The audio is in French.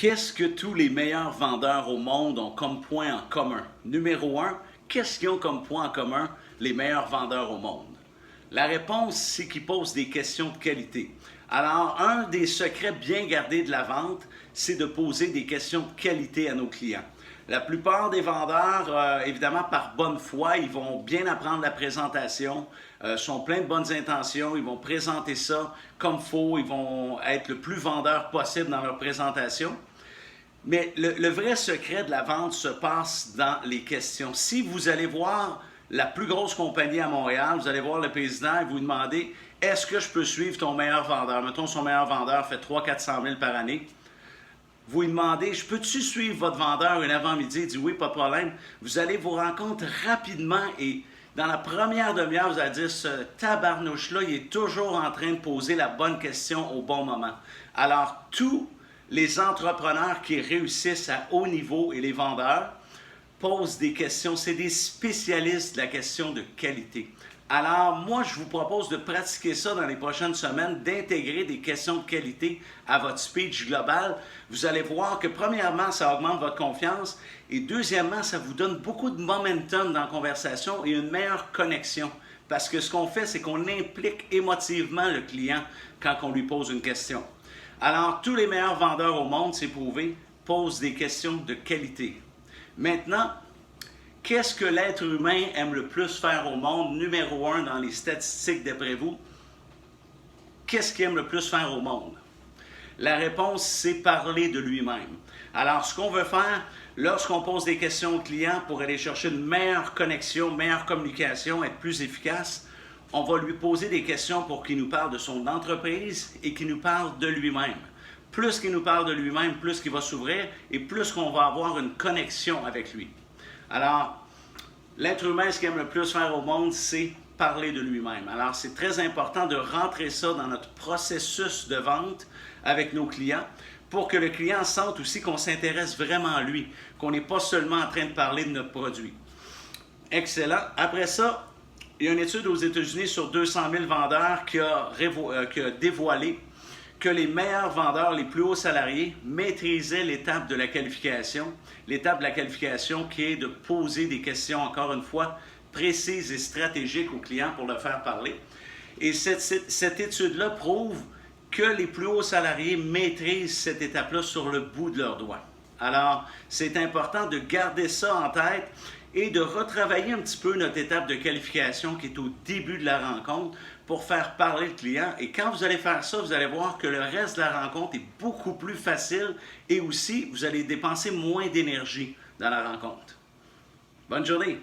Qu'est-ce que tous les meilleurs vendeurs au monde ont comme point en commun? Numéro un, qu'est-ce qu'ils ont comme point en commun les meilleurs vendeurs au monde? La réponse, c'est qu'ils posent des questions de qualité. Alors, un des secrets bien gardés de la vente, c'est de poser des questions de qualité à nos clients. La plupart des vendeurs, évidemment, par bonne foi, ils vont bien apprendre la présentation, sont pleins de bonnes intentions, ils vont présenter ça comme faut, ils vont être le plus vendeur possible dans leur présentation. Mais le vrai secret de la vente se passe dans les questions. Si vous allez voir la plus grosse compagnie à Montréal, vous allez voir le président et vous demandez « Est-ce que je peux suivre ton meilleur vendeur? » Mettons, son meilleur vendeur fait 300-400 000 par année. Vous lui demandez « Je peux-tu suivre votre vendeur un avant-midi? » Il dit « Oui, pas de problème. » Vous allez vous rendre compte rapidement et dans la première demi-heure, vous allez dire « Ce tabarnouche-là, il est toujours en train de poser la bonne question au bon moment. » Alors, tous les entrepreneurs qui réussissent à haut niveau et les vendeurs posent des questions. C'est des spécialistes de la question de qualité. Alors, moi, je vous propose de pratiquer ça dans les prochaines semaines, d'intégrer des questions de qualité à votre speech global. Vous allez voir que, premièrement, ça augmente votre confiance et deuxièmement, ça vous donne beaucoup de momentum dans la conversation et une meilleure connexion. Parce que ce qu'on fait, c'est qu'on implique émotivement le client quand on lui pose une question. Alors, tous les meilleurs vendeurs au monde, c'est prouvé, posent des questions de qualité. Maintenant, qu'est-ce que l'être humain aime le plus faire au monde? Numéro un dans les statistiques d'après vous. Qu'est-ce qu'il aime le plus faire au monde? La réponse, c'est parler de lui-même. Alors, ce qu'on veut faire, lorsqu'on pose des questions aux clients pour aller chercher une meilleure connexion, meilleure communication, être plus efficace, on va lui poser des questions pour qu'il nous parle de son entreprise et qu'il nous parle de lui-même. Plus qu'il nous parle de lui-même, plus qu'il va s'ouvrir et plus qu'on va avoir une connexion avec lui. Alors, l'être humain, ce qu'il aime le plus faire au monde, c'est parler de lui-même. Alors, c'est très important de rentrer ça dans notre processus de vente avec nos clients pour que le client sente aussi qu'on s'intéresse vraiment à lui, qu'on n'est pas seulement en train de parler de notre produit. Excellent. Après ça, il y a une étude aux États-Unis sur 200 000 vendeurs qui a dévoilé que les meilleurs vendeurs, les plus hauts salariés, maîtrisaient l'étape de la qualification. L'étape de la qualification qui est de poser des questions, encore une fois, précises et stratégiques aux clients pour le faire parler. Et cette étude-là prouve que les plus hauts salariés maîtrisent cette étape-là sur le bout de leurs doigts. Alors, c'est important de garder ça en tête et de retravailler un petit peu notre étape de qualification qui est au début de la rencontre pour faire parler le client. Et quand vous allez faire ça, vous allez voir que le reste de la rencontre est beaucoup plus facile et aussi, vous allez dépenser moins d'énergie dans la rencontre. Bonne journée!